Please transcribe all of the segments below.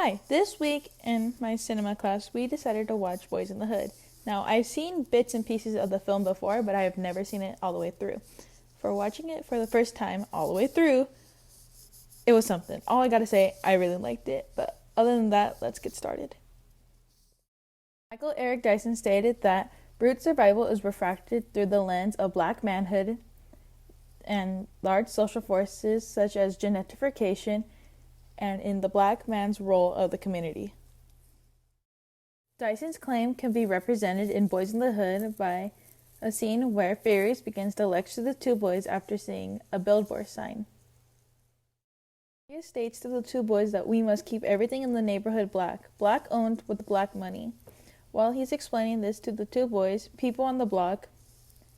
Hi, this week in my cinema class, we decided to watch Boys in the Hood. Now, I've seen bits and pieces of the film before, but I have never seen it all the way through. For watching it for the first time all the way through, it was something. All I gotta say, I really liked it, but other than that, let's get started. Michael Eric Dyson stated that brute survival is refracted through the lens of black manhood and large social forces such as gentrification and in the black man's role of the community. Dyson's claim can be represented in Boys in the Hood by a scene where Furious begins to lecture the two boys after seeing a billboard sign. Furious states to the two boys that we must keep everything in the neighborhood black owned with black money. While he's explaining this to the two boys, people on the block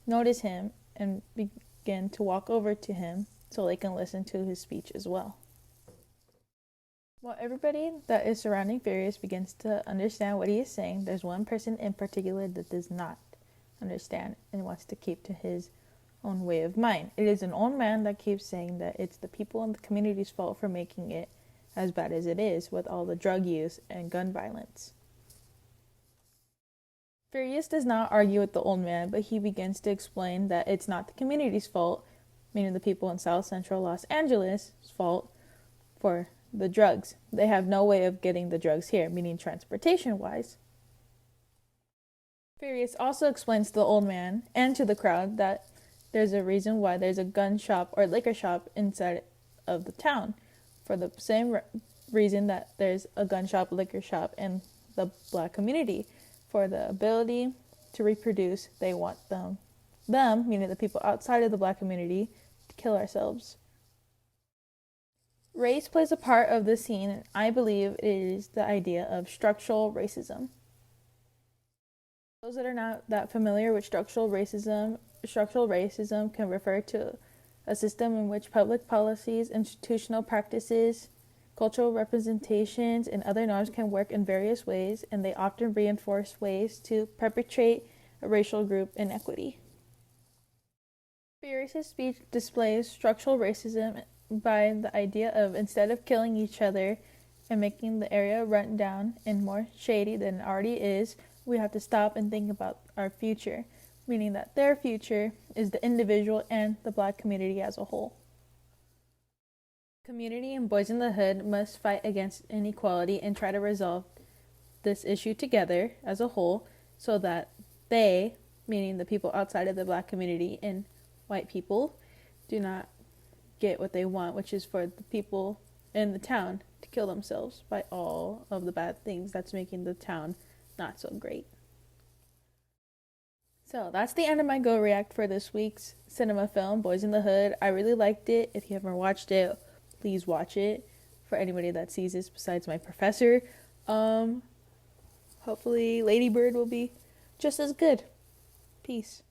notice him and begin to walk over to him so they can listen to his speech as well. While everybody that is surrounding Furious begins to understand what he is saying, there's one person in particular that does not understand and wants to keep to his own way of mind. It is an old man that keeps saying that it's the people in the community's fault for making it as bad as it is with all the drug use and gun violence. Furious does not argue with the old man, but he begins to explain that it's not the community's fault, meaning the people in South Central Los Angeles' fault, for the drugs. They have no way of getting the drugs here, meaning transportation-wise. Furious also explains to the old man and to the crowd that there's a reason why there's a gun shop or liquor shop inside of the town, for the same reason that there's a gun shop, liquor shop in the black community. For the ability to reproduce, they want them, meaning the people outside of the black community, to kill ourselves. Race plays a part of this scene, and I believe it is the idea of structural racism. Those that are not that familiar with structural racism can refer to a system in which public policies, institutional practices, cultural representations, and other norms can work in various ways, and they often reinforce ways to perpetrate a racial group inequity. Furious's speech displays structural racism by the idea of, instead of killing each other and making the area run down and more shady than it already is, we have to stop and think about our future, meaning that their future is the individual and the black community as a whole. Community and Boys in the Hood must fight against inequality and try to resolve this issue together as a whole so that they, meaning the people outside of the black community and white people, do not get what they want, which is for the people in the town to kill themselves by all of the bad things that's making the town not so great. So that's the end of my Go React for this week's cinema film, Boys in the Hood. I really liked it. If you haven't watched it, please watch it. For anybody that sees this besides my professor, hopefully Lady Bird will be just as good. Peace.